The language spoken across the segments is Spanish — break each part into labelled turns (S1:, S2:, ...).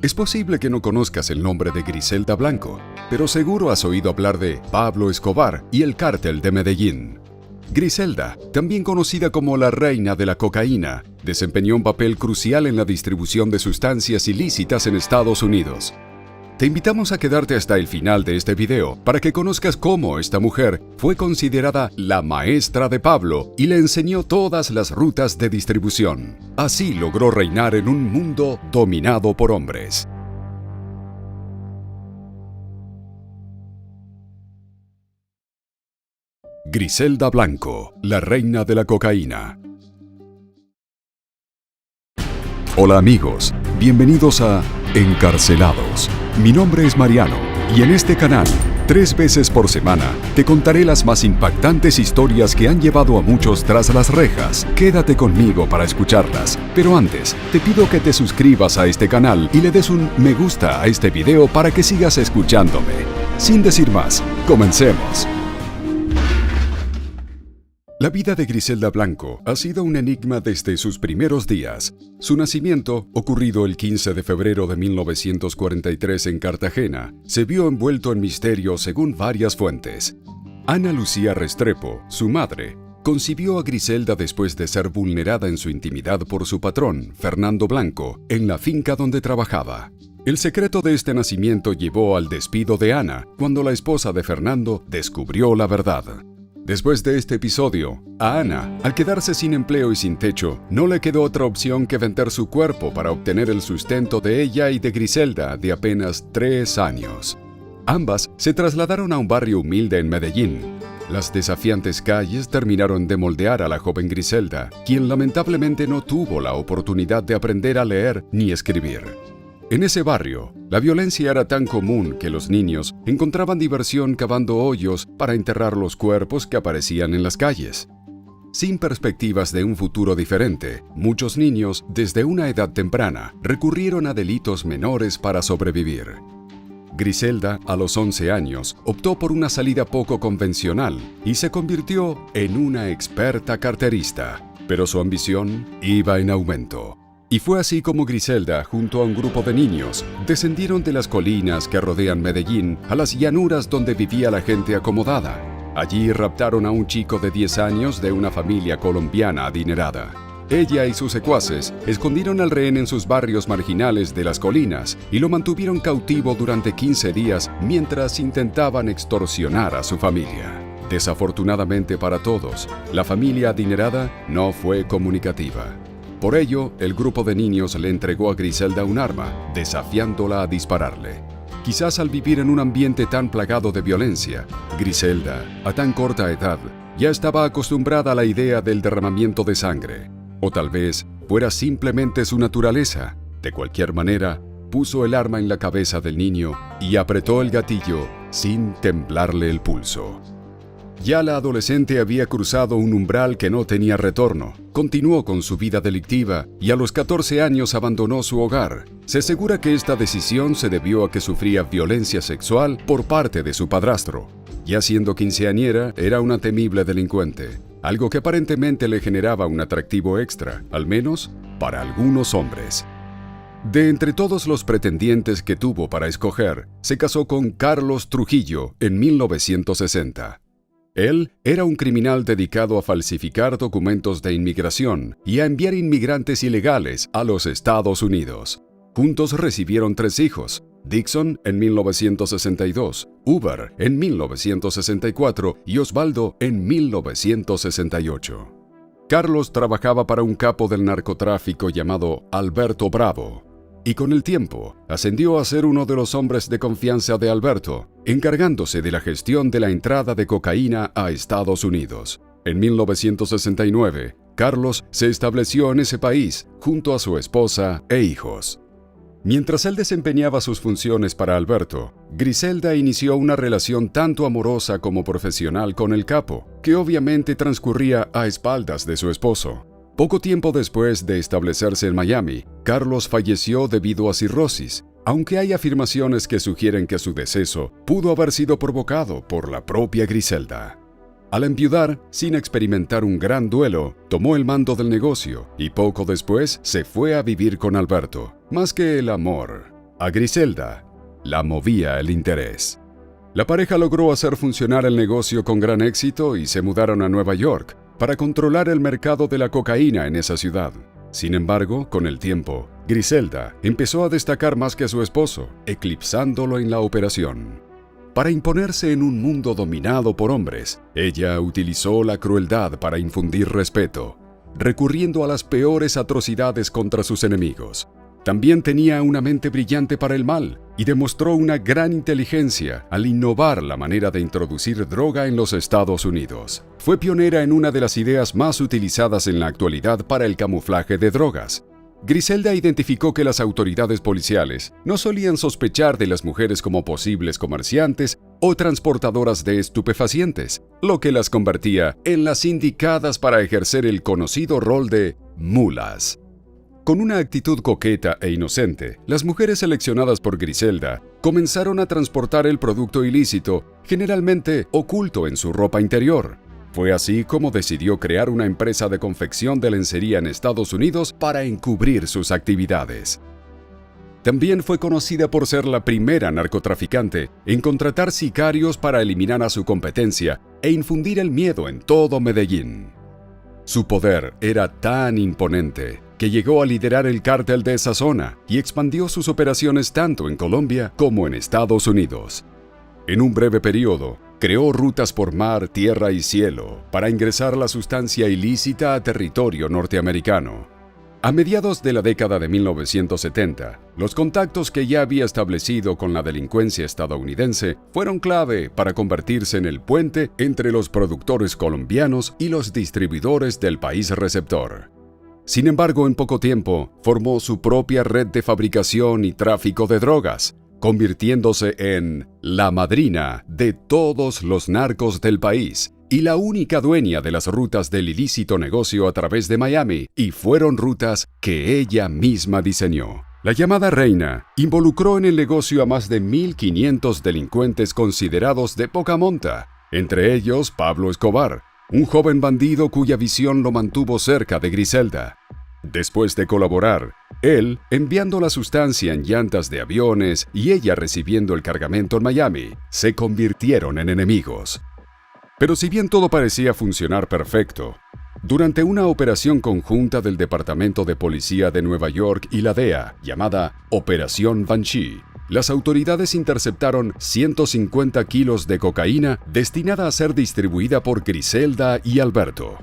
S1: Es posible que no conozcas el nombre de Griselda Blanco, pero seguro has oído hablar de Pablo Escobar y el Cártel de Medellín. Griselda, también conocida como la reina de la cocaína, desempeñó un papel crucial en la distribución de sustancias ilícitas en Estados Unidos. Te invitamos a quedarte hasta el final de este video para que conozcas cómo esta mujer fue considerada la maestra de Pablo y le enseñó todas las rutas de distribución. Así logró reinar en un mundo dominado por hombres. Griselda Blanco, la reina de la cocaína. Hola amigos, bienvenidos a Encarcelados. Mi nombre es Mariano y en este canal, 3 veces por semana, te contaré las más impactantes historias que han llevado a muchos tras las rejas. Quédate conmigo para escucharlas, pero antes, te pido que te suscribas a este canal y le des un me gusta a este video para que sigas escuchándome. Sin decir más, comencemos. La vida de Griselda Blanco ha sido un enigma desde sus primeros días. Su nacimiento, ocurrido el 15 de febrero de 1943 en Cartagena, se vio envuelto en misterio según varias fuentes. Ana Lucía Restrepo, su madre, concibió a Griselda después de ser vulnerada en su intimidad por su patrón, Fernando Blanco, en la finca donde trabajaba. El secreto de este nacimiento llevó al despido de Ana, cuando la esposa de Fernando descubrió la verdad. Después de este episodio, a Ana, al quedarse sin empleo y sin techo, no le quedó otra opción que vender su cuerpo para obtener el sustento de ella y de Griselda, de apenas 3 años. Ambas se trasladaron a un barrio humilde en Medellín. Las desafiantes calles terminaron de moldear a la joven Griselda, quien lamentablemente no tuvo la oportunidad de aprender a leer ni escribir. En ese barrio, la violencia era tan común que los niños encontraban diversión cavando hoyos para enterrar los cuerpos que aparecían en las calles. Sin perspectivas de un futuro diferente, muchos niños, desde una edad temprana, recurrieron a delitos menores para sobrevivir. Griselda, a los 11 años, optó por una salida poco convencional y se convirtió en una experta carterista, pero su ambición iba en aumento. Y fue así como Griselda, junto a un grupo de niños, descendieron de las colinas que rodean Medellín a las llanuras donde vivía la gente acomodada. Allí raptaron a un chico de 10 años de una familia colombiana adinerada. Ella y sus secuaces escondieron al rehén en sus barrios marginales de las colinas y lo mantuvieron cautivo durante 15 días mientras intentaban extorsionar a su familia. Desafortunadamente para todos, la familia adinerada no fue comunicativa. Por ello, el grupo de niños le entregó a Griselda un arma, desafiándola a dispararle. Quizás al vivir en un ambiente tan plagado de violencia, Griselda, a tan corta edad, ya estaba acostumbrada a la idea del derramamiento de sangre. O tal vez fuera simplemente su naturaleza. De cualquier manera, puso el arma en la cabeza del niño y apretó el gatillo sin temblarle el pulso. Ya la adolescente había cruzado un umbral que no tenía retorno. Continuó con su vida delictiva y a los 14 años abandonó su hogar. Se asegura que esta decisión se debió a que sufría violencia sexual por parte de su padrastro. Ya siendo quinceañera, era una temible delincuente, algo que aparentemente le generaba un atractivo extra, al menos para algunos hombres. De entre todos los pretendientes que tuvo para escoger, se casó con Carlos Trujillo en 1960. Él era un criminal dedicado a falsificar documentos de inmigración y a enviar inmigrantes ilegales a los Estados Unidos. Juntos recibieron 3 hijos: Dixon en 1962, Uber en 1964 y Osvaldo en 1968. Carlos trabajaba para un capo del narcotráfico llamado Alberto Bravo, y con el tiempo ascendió a ser uno de los hombres de confianza de Alberto, encargándose de la gestión de la entrada de cocaína a Estados Unidos. En 1969, Carlos se estableció en ese país junto a su esposa e hijos. Mientras él desempeñaba sus funciones para Alberto, Griselda inició una relación tanto amorosa como profesional con el capo, que obviamente transcurría a espaldas de su esposo. Poco tiempo después de establecerse en Miami, Carlos falleció debido a cirrosis, aunque hay afirmaciones que sugieren que su deceso pudo haber sido provocado por la propia Griselda. Al enviudar, sin experimentar un gran duelo, tomó el mando del negocio y poco después se fue a vivir con Alberto. Más que el amor, A Griselda la movía el interés. La pareja logró hacer funcionar el negocio con gran éxito y se mudaron a Nueva York para controlar el mercado de la cocaína en esa ciudad. Sin embargo, con el tiempo, Griselda empezó a destacar más que su esposo, eclipsándolo en la operación. Para imponerse en un mundo dominado por hombres, ella utilizó la crueldad para infundir respeto, recurriendo a las peores atrocidades contra sus enemigos. También tenía una mente brillante para el mal y demostró una gran inteligencia al innovar la manera de introducir droga en los Estados Unidos. Fue pionera en una de las ideas más utilizadas en la actualidad para el camuflaje de drogas. Griselda identificó que las autoridades policiales no solían sospechar de las mujeres como posibles comerciantes o transportadoras de estupefacientes, lo que las convertía en las indicadas para ejercer el conocido rol de mulas. Con una actitud coqueta e inocente, las mujeres seleccionadas por Griselda comenzaron a transportar el producto ilícito, generalmente oculto en su ropa interior. Fue así como decidió crear una empresa de confección de lencería en Estados Unidos para encubrir sus actividades. También fue conocida por ser la primera narcotraficante en contratar sicarios para eliminar a su competencia e infundir el miedo en todo Medellín. Su poder era tan imponente que llegó a liderar el cártel de esa zona y expandió sus operaciones tanto en Colombia como en Estados Unidos. En un breve periodo, creó rutas por mar, tierra y cielo para ingresar la sustancia ilícita a territorio norteamericano. A mediados de la década de 1970, los contactos que ya había establecido con la delincuencia estadounidense fueron clave para convertirse en el puente entre los productores colombianos y los distribuidores del país receptor. Sin embargo, en poco tiempo, formó su propia red de fabricación y tráfico de drogas, convirtiéndose en la madrina de todos los narcos del país y la única dueña de las rutas del ilícito negocio a través de Miami, y fueron rutas que ella misma diseñó. La llamada Reina involucró en el negocio a más de 1.500 delincuentes considerados de poca monta, entre ellos Pablo Escobar, un joven bandido cuya visión lo mantuvo cerca de Griselda. Después de colaborar, él enviando la sustancia en llantas de aviones y ella recibiendo el cargamento en Miami, se convirtieron en enemigos. Pero si bien todo parecía funcionar perfecto, durante una operación conjunta del Departamento de Policía de Nueva York y la DEA, llamada Operación Banshee, las autoridades interceptaron 150 kilos de cocaína destinada a ser distribuida por Griselda y Alberto.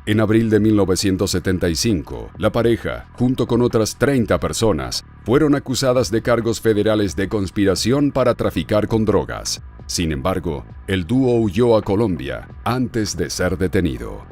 S1: En abril de 1975, la pareja, junto con otras 30 personas, fueron acusadas de cargos federales de conspiración para traficar con drogas. Sin embargo, el dúo huyó a Colombia antes de ser detenido.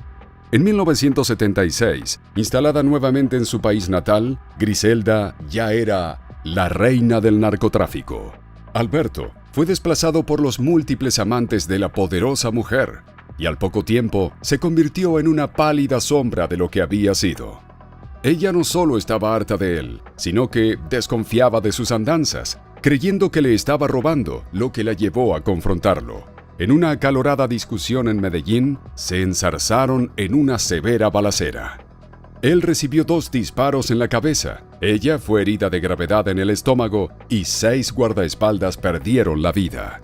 S1: En 1976, instalada nuevamente en su país natal, Griselda ya era la reina del narcotráfico. Alberto fue desplazado por los múltiples amantes de la poderosa mujer, y al poco tiempo se convirtió en una pálida sombra de lo que había sido. Ella no solo estaba harta de él, sino que desconfiaba de sus andanzas, creyendo que le estaba robando, lo que la llevó a confrontarlo. En una acalorada discusión en Medellín, se enzarzaron en una severa balacera. Él recibió 2 disparos en la cabeza, ella fue herida de gravedad en el estómago y 6 guardaespaldas perdieron la vida.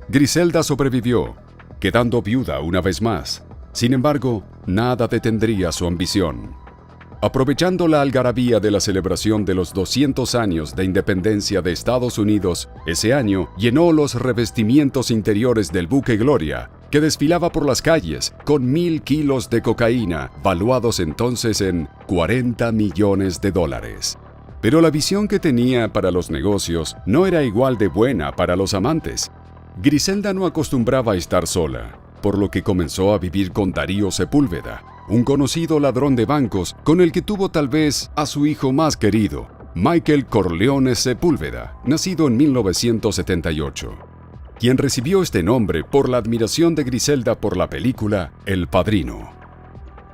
S1: Griselda sobrevivió, quedando viuda una vez más. Sin embargo, nada detendría su ambición. Aprovechando la algarabía de la celebración de los 200 años de independencia de Estados Unidos, ese año llenó los revestimientos interiores del buque Gloria, que desfilaba por las calles con 1.000 kilos de cocaína, valuados entonces en $40 millones. Pero la visión que tenía para los negocios no era igual de buena para los amantes. Griselda no acostumbraba a estar sola, por lo que comenzó a vivir con Darío Sepúlveda, un conocido ladrón de bancos con el que tuvo tal vez a su hijo más querido, Michael Corleone Sepúlveda, nacido en 1978, quien recibió este nombre por la admiración de Griselda por la película El Padrino.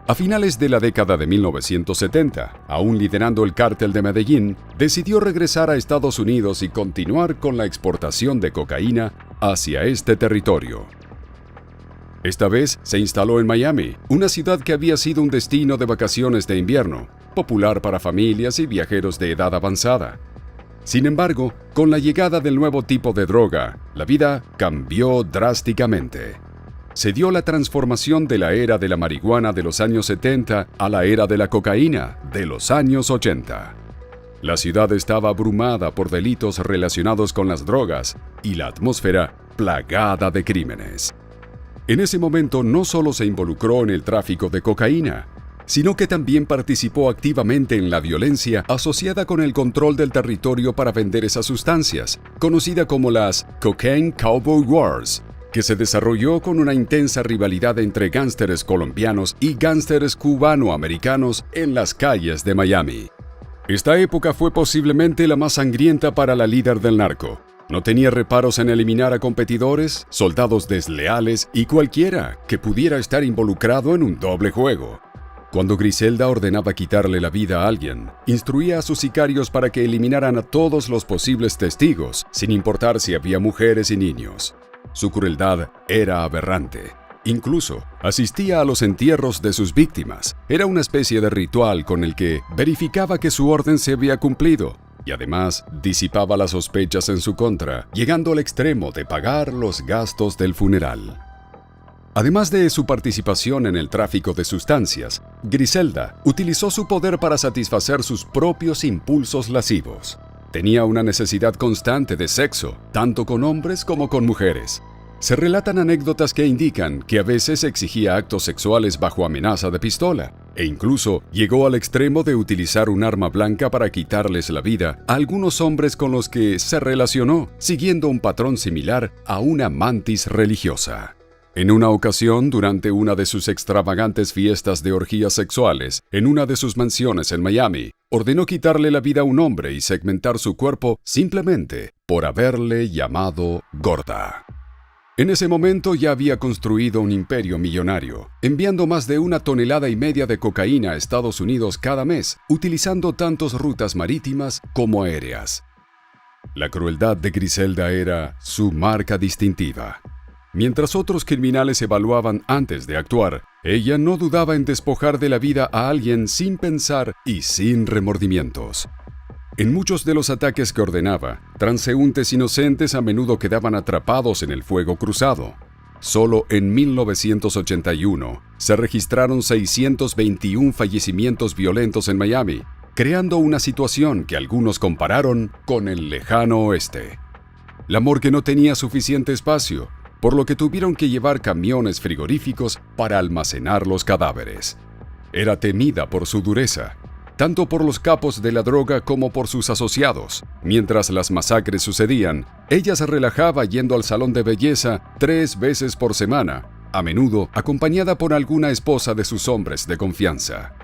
S1: A finales de la década de 1970, aún liderando el cártel de Medellín, decidió regresar a Estados Unidos y continuar con la exportación de cocaína hacia este territorio. Esta vez se instaló en Miami, una ciudad que había sido un destino de vacaciones de invierno, popular para familias y viajeros de edad avanzada. Sin embargo, con la llegada del nuevo tipo de droga, la vida cambió drásticamente. Se dio la transformación de la era de la marihuana de los años 70 a la era de la cocaína de los años 80. La ciudad estaba abrumada por delitos relacionados con las drogas y la atmósfera plagada de crímenes. En ese momento no solo se involucró en el tráfico de cocaína, sino que también participó activamente en la violencia asociada con el control del territorio para vender esas sustancias, conocida como las Cocaine Cowboy Wars, que se desarrolló con una intensa rivalidad entre gángsteres colombianos y gángsteres cubano-americanos en las calles de Miami. Esta época fue posiblemente la más sangrienta para la líder del narco. No tenía reparos en eliminar a competidores, soldados desleales y cualquiera que pudiera estar involucrado en un doble juego. Cuando Griselda ordenaba quitarle la vida a alguien, instruía a sus sicarios para que eliminaran a todos los posibles testigos, sin importar si había mujeres y niños. Su crueldad era aberrante. Incluso asistía a los entierros de sus víctimas. Era una especie de ritual con el que verificaba que su orden se había cumplido y además disipaba las sospechas en su contra, llegando al extremo de pagar los gastos del funeral. Además de su participación en el tráfico de sustancias, Griselda utilizó su poder para satisfacer sus propios impulsos lascivos. Tenía una necesidad constante de sexo, tanto con hombres como con mujeres. Se relatan anécdotas que indican que a veces exigía actos sexuales bajo amenaza de pistola, e incluso llegó al extremo de utilizar un arma blanca para quitarles la vida a algunos hombres con los que se relacionó, siguiendo un patrón similar a una mantis religiosa. En una ocasión, durante una de sus extravagantes fiestas de orgías sexuales, en una de sus mansiones en Miami, ordenó quitarle la vida a un hombre y segmentar su cuerpo simplemente por haberle llamado gorda. En ese momento ya había construido un imperio millonario, enviando más de 1,5 toneladas de cocaína a Estados Unidos cada mes, utilizando tantas rutas marítimas como aéreas. La crueldad de Griselda era su marca distintiva. Mientras otros criminales evaluaban antes de actuar, ella no dudaba en despojar de la vida a alguien sin pensar y sin remordimientos. En muchos de los ataques que ordenaba, transeúntes inocentes a menudo quedaban atrapados en el fuego cruzado. Solo en 1981 se registraron 621 fallecimientos violentos en Miami, creando una situación que algunos compararon con el lejano oeste. La morgue no tenía suficiente espacio, por lo que tuvieron que llevar camiones frigoríficos para almacenar los cadáveres. Era temida por su dureza, tanto por los capos de la droga como por sus asociados. Mientras las masacres sucedían, ella se relajaba yendo al salón de belleza 3 veces por semana, a menudo acompañada por alguna esposa de sus hombres de confianza.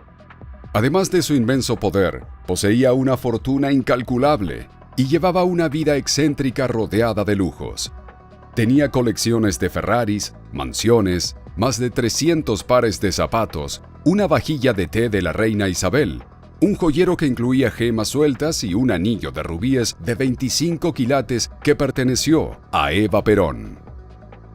S1: Además de su inmenso poder, poseía una fortuna incalculable y llevaba una vida excéntrica rodeada de lujos. Tenía colecciones de Ferraris, mansiones, más de 300 pares de zapatos, una vajilla de té de la reina Isabel, un joyero que incluía gemas sueltas y un anillo de rubíes de 25 quilates que perteneció a Eva Perón.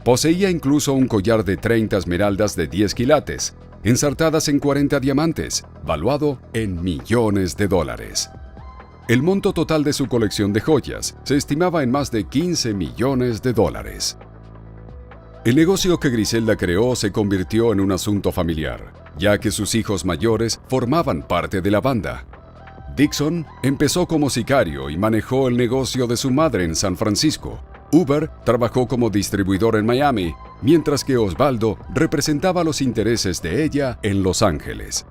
S1: Poseía incluso un collar de 30 esmeraldas de 10 quilates, ensartadas en 40 diamantes, valuado en millones de dólares. El monto total de su colección de joyas se estimaba en más de 15 millones de dólares. El negocio que Griselda creó se convirtió en un asunto familiar, ya que sus hijos mayores formaban parte de la banda. Dixon empezó como sicario y manejó el negocio de su madre en San Francisco. Uber trabajó como distribuidor en Miami, mientras que Osvaldo representaba los intereses de ella en Los Ángeles.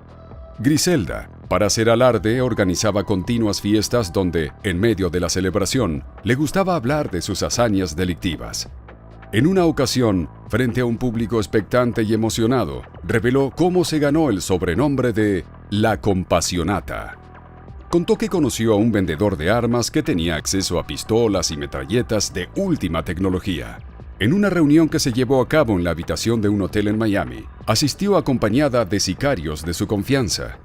S1: Griselda, para hacer alarde, organizaba continuas fiestas donde, en medio de la celebración, le gustaba hablar de sus hazañas delictivas. En una ocasión, frente a un público expectante y emocionado, reveló cómo se ganó el sobrenombre de La Compasionata. Contó que conoció a un vendedor de armas que tenía acceso a pistolas y metralletas de última tecnología. En una reunión que se llevó a cabo en la habitación de un hotel en Miami, asistió acompañada de sicarios de su confianza.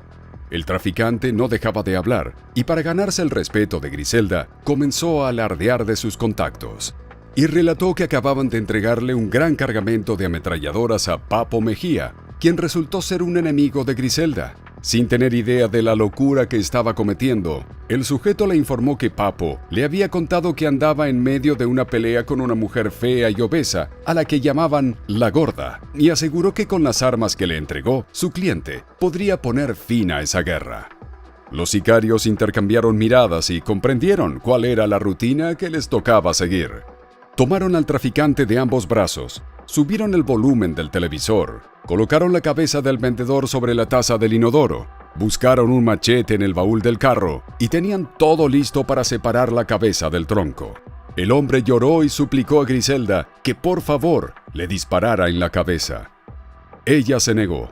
S1: El traficante no dejaba de hablar y para ganarse el respeto de Griselda, comenzó a alardear de sus contactos. Y relató que acababan de entregarle un gran cargamento de ametralladoras a Papo Mejía, quien resultó ser un enemigo de Griselda. Sin tener idea de la locura que estaba cometiendo, el sujeto le informó que Papo le había contado que andaba en medio de una pelea con una mujer fea y obesa, a la que llamaban La Gorda, y aseguró que con las armas que le entregó, su cliente podría poner fin a esa guerra. Los sicarios intercambiaron miradas y comprendieron cuál era la rutina que les tocaba seguir. Tomaron al traficante de ambos brazos, subieron el volumen del televisor, colocaron la cabeza del vendedor sobre la taza del inodoro, buscaron un machete en el baúl del carro y tenían todo listo para separar la cabeza del tronco. El hombre lloró y suplicó a Griselda que por favor le disparara en la cabeza. Ella se negó,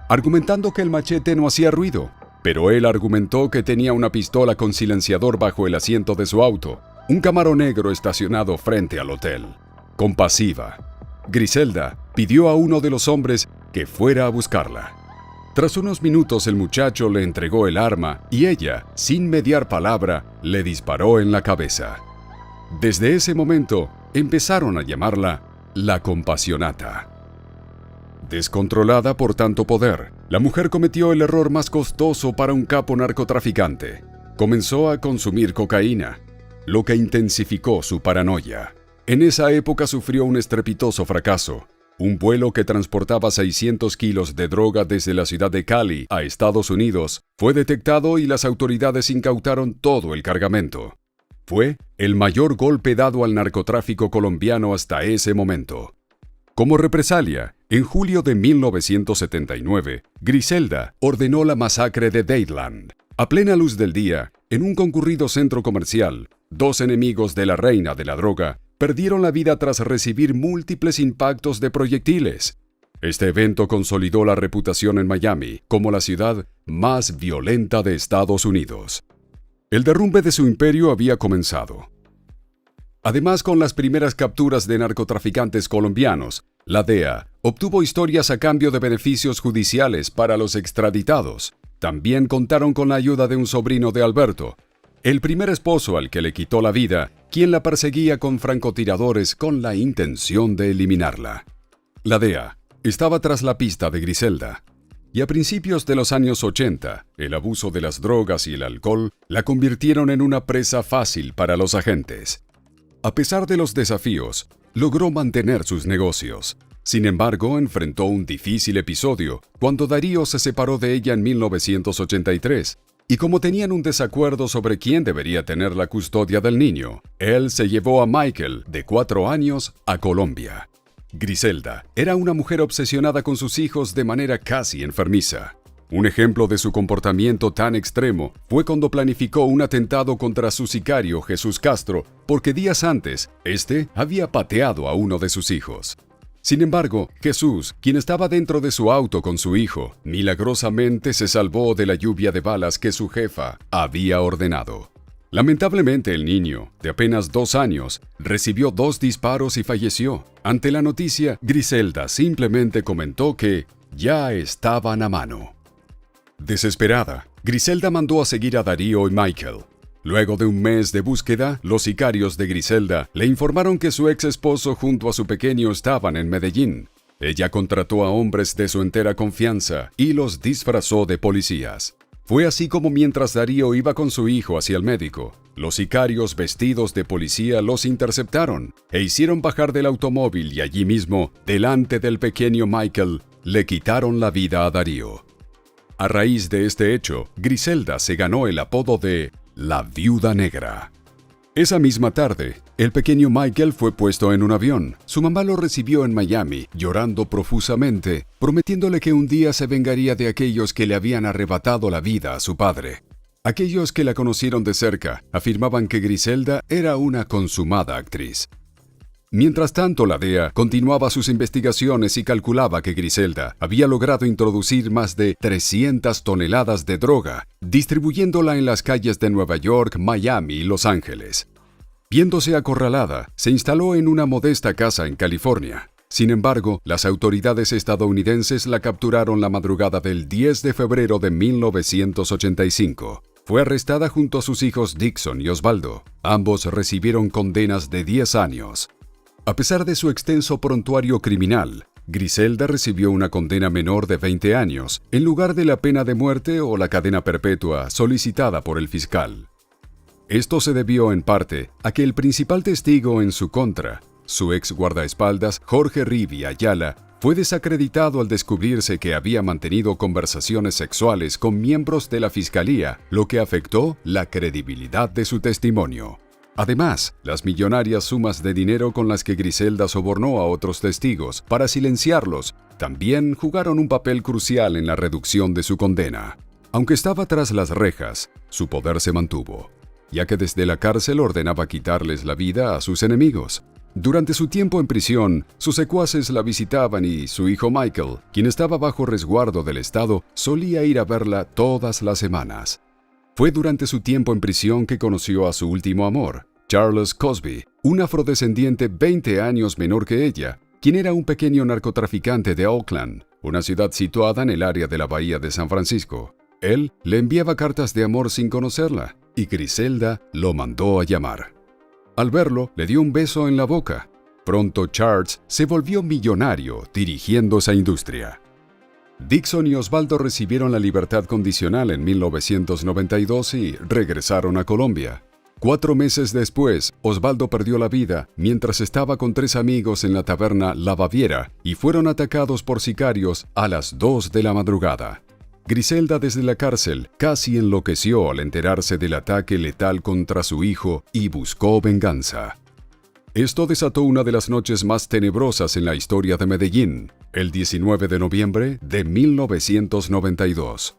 S1: argumentando que el machete no hacía ruido, pero él argumentó que tenía una pistola con silenciador bajo el asiento de su auto, un Camaro negro estacionado frente al hotel. Compasiva, Griselda pidió a uno de los hombres que fuera a buscarla. Tras unos minutos el muchacho le entregó el arma y ella, sin mediar palabra, le disparó en la cabeza. Desde ese momento empezaron a llamarla la Compasionata. Descontrolada por tanto poder, la mujer cometió el error más costoso para un capo narcotraficante. Comenzó a consumir cocaína, lo que intensificó su paranoia. En esa época sufrió un estrepitoso fracaso. Un vuelo que transportaba 600 kilos de droga desde la ciudad de Cali a Estados Unidos fue detectado y las autoridades incautaron todo el cargamento. Fue el mayor golpe dado al narcotráfico colombiano hasta ese momento. Como represalia, en julio de 1979, Griselda ordenó la masacre de Dadeland. A plena luz del día, en un concurrido centro comercial, dos enemigos de la reina de la droga perdieron la vida tras recibir múltiples impactos de proyectiles. Este evento consolidó la reputación en Miami como la ciudad más violenta de Estados Unidos. El derrumbe de su imperio había comenzado. Además, con las primeras capturas de narcotraficantes colombianos, la DEA obtuvo historias a cambio de beneficios judiciales para los extraditados. También contaron con la ayuda de un sobrino de Alberto, el primer esposo al que le quitó la vida, quien la perseguía con francotiradores con la intención de eliminarla. La DEA estaba tras la pista de Griselda, y a principios de los años 80, el abuso de las drogas y el alcohol la convirtieron en una presa fácil para los agentes. A pesar de los desafíos, logró mantener sus negocios. Sin embargo, enfrentó un difícil episodio cuando Darío se separó de ella en 1983, y como tenían un desacuerdo sobre quién debería tener la custodia del niño, él se llevó a Michael, de 4 años, a Colombia. Griselda era una mujer obsesionada con sus hijos de manera casi enfermiza. Un ejemplo de su comportamiento tan extremo fue cuando planificó un atentado contra su sicario Jesús Castro, porque días antes, este había pateado a uno de sus hijos. Sin embargo, Jesús, quien estaba dentro de su auto con su hijo, milagrosamente se salvó de la lluvia de balas que su jefa había ordenado. Lamentablemente, el niño, de apenas 2 años, recibió 2 disparos y falleció. Ante la noticia, Griselda simplemente comentó que ya estaban a mano. Desesperada, Griselda mandó a seguir a Darío y Michael. Luego de un mes de búsqueda, los sicarios de Griselda le informaron que su ex esposo junto a su pequeño estaban en Medellín. Ella contrató a hombres de su entera confianza y los disfrazó de policías. Fue así como mientras Darío iba con su hijo hacia el médico, los sicarios vestidos de policía los interceptaron e hicieron bajar del automóvil y allí mismo, delante del pequeño Michael, le quitaron la vida a Darío. A raíz de este hecho, Griselda se ganó el apodo de la Viuda Negra. Esa misma tarde, el pequeño Michael fue puesto en un avión. Su mamá lo recibió en Miami, llorando profusamente, prometiéndole que un día se vengaría de aquellos que le habían arrebatado la vida a su padre. Aquellos que la conocieron de cerca afirmaban que Griselda era una consumada actriz. Mientras tanto, la DEA continuaba sus investigaciones y calculaba que Griselda había logrado introducir más de 300 toneladas de droga, distribuyéndola en las calles de Nueva York, Miami y Los Ángeles. Viéndose acorralada, se instaló en una modesta casa en California. Sin embargo, las autoridades estadounidenses la capturaron la madrugada del 10 de febrero de 1985. Fue arrestada junto a sus hijos Dixon y Osvaldo. Ambos recibieron condenas de 10 años. A pesar de su extenso prontuario criminal, Griselda recibió una condena menor de 20 años, en lugar de la pena de muerte o la cadena perpetua solicitada por el fiscal. Esto se debió en parte a que el principal testigo en su contra, su ex guardaespaldas Jorge Rivi Ayala, fue desacreditado al descubrirse que había mantenido conversaciones sexuales con miembros de la fiscalía, lo que afectó la credibilidad de su testimonio. Además, las millonarias sumas de dinero con las que Griselda sobornó a otros testigos para silenciarlos también jugaron un papel crucial en la reducción de su condena. Aunque estaba tras las rejas, su poder se mantuvo, ya que desde la cárcel ordenaba quitarles la vida a sus enemigos. Durante su tiempo en prisión, sus secuaces la visitaban y su hijo Michael, quien estaba bajo resguardo del Estado, solía ir a verla todas las semanas. Fue durante su tiempo en prisión que conoció a su último amor, Charles Cosby, un afrodescendiente 20 años menor que ella, quien era un pequeño narcotraficante de Oakland, una ciudad situada en el área de la bahía de San Francisco. Él le enviaba cartas de amor sin conocerla, y Griselda lo mandó a llamar. Al verlo, le dio un beso en la boca. Pronto Charles se volvió millonario dirigiendo esa industria. Dixon y Osvaldo recibieron la libertad condicional en 1992 y regresaron a Colombia. 4 meses después, Osvaldo perdió la vida mientras estaba con 3 amigos en la taberna La Baviera y fueron atacados por sicarios a las 2 de la madrugada. Griselda desde la cárcel casi enloqueció al enterarse del ataque letal contra su hijo y buscó venganza. Esto desató una de las noches más tenebrosas en la historia de Medellín, el 19 de noviembre de 1992.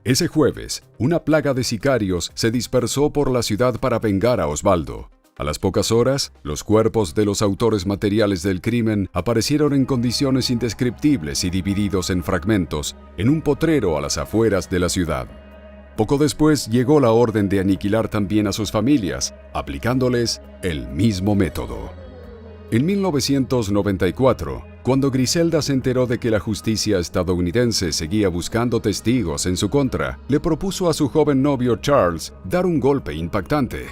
S1: Ese jueves, una plaga de sicarios se dispersó por la ciudad para vengar a Osvaldo. A las pocas horas, los cuerpos de los autores materiales del crimen aparecieron en condiciones indescriptibles y divididos en fragmentos en un potrero a las afueras de la ciudad. Poco después llegó la orden de aniquilar también a sus familias, aplicándoles el mismo método. En 1994, cuando Griselda se enteró de que la justicia estadounidense seguía buscando testigos en su contra, le propuso a su joven novio Charles dar un golpe impactante: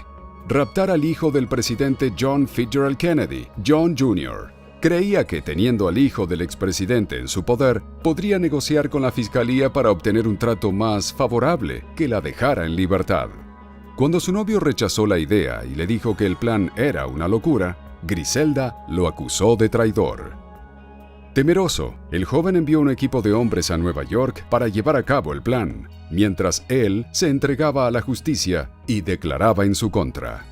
S1: raptar al hijo del presidente John Fitzgerald Kennedy, John Jr. Creía que teniendo al hijo del expresidente en su poder, podría negociar con la fiscalía para obtener un trato más favorable que la dejara en libertad. Cuando su novio rechazó la idea y le dijo que el plan era una locura, Griselda lo acusó de traidor. Temeroso, el joven envió un equipo de hombres a Nueva York para llevar a cabo el plan, mientras él se entregaba a la justicia y declaraba en su contra.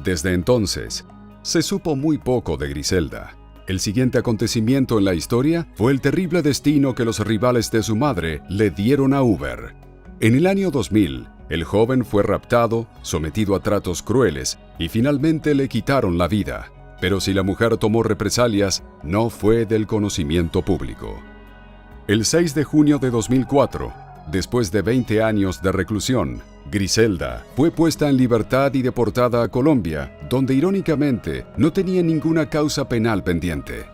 S1: Desde entonces, se supo muy poco de Griselda. El siguiente acontecimiento en la historia fue el terrible destino que los rivales de su madre le dieron a Hoover. En el año 2000, el joven fue raptado, sometido a tratos crueles y finalmente le quitaron la vida. Pero si la mujer tomó represalias, no fue del conocimiento público. El 6 de junio de 2004, después de 20 años de reclusión, Griselda fue puesta en libertad y deportada a Colombia, donde irónicamente no tenía ninguna causa penal pendiente.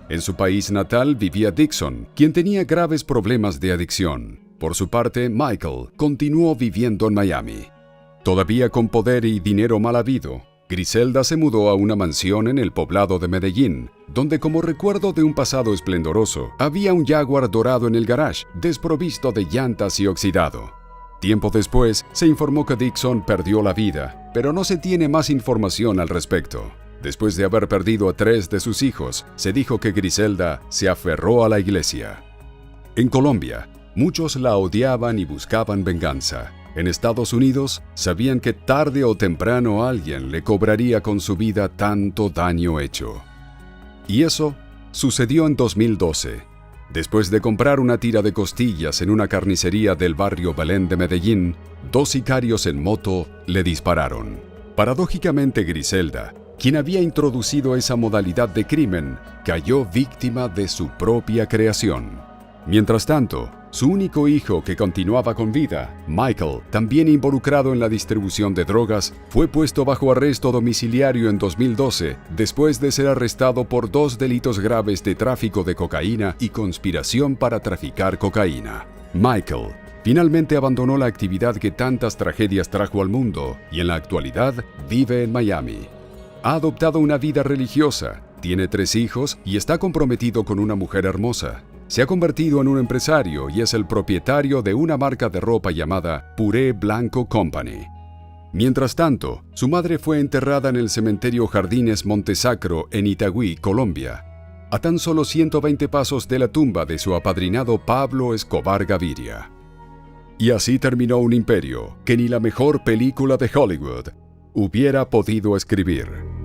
S1: En su país natal vivía Dixon, quien tenía graves problemas de adicción. Por su parte, Michael continuó viviendo en Miami. Todavía con poder y dinero mal habido, Griselda se mudó a una mansión en el poblado de Medellín, donde como recuerdo de un pasado esplendoroso, había un Jaguar dorado en el garage, desprovisto de llantas y oxidado. Tiempo después, se informó que Dixon perdió la vida, pero no se tiene más información al respecto. Después de haber perdido a 3 de sus hijos, se dijo que Griselda se aferró a la iglesia. En Colombia, muchos la odiaban y buscaban venganza. En Estados Unidos, sabían que tarde o temprano alguien le cobraría con su vida tanto daño hecho. Y eso sucedió en 2012. Después de comprar una tira de costillas en una carnicería del barrio Belén de Medellín, 2 sicarios en moto le dispararon. Paradójicamente, Griselda, quien había introducido esa modalidad de crimen, cayó víctima de su propia creación. Mientras tanto, su único hijo que continuaba con vida, Michael, también involucrado en la distribución de drogas, fue puesto bajo arresto domiciliario en 2012, después de ser arrestado por 2 delitos graves de tráfico de cocaína y conspiración para traficar cocaína. Michael finalmente abandonó la actividad que tantas tragedias trajo al mundo y en la actualidad vive en Miami. Ha adoptado una vida religiosa Tiene 3 hijos y está comprometido con una mujer hermosa. Se ha convertido en un empresario y es el propietario de una marca de ropa llamada Puré Blanco Company. Mientras tanto, su madre fue enterrada en el cementerio Jardines Montesacro en Itagüí, Colombia, a tan solo 120 pasos de la tumba de su apadrinado Pablo Escobar Gaviria. Y así terminó un imperio que ni la mejor película de Hollywood hubiera podido escribir.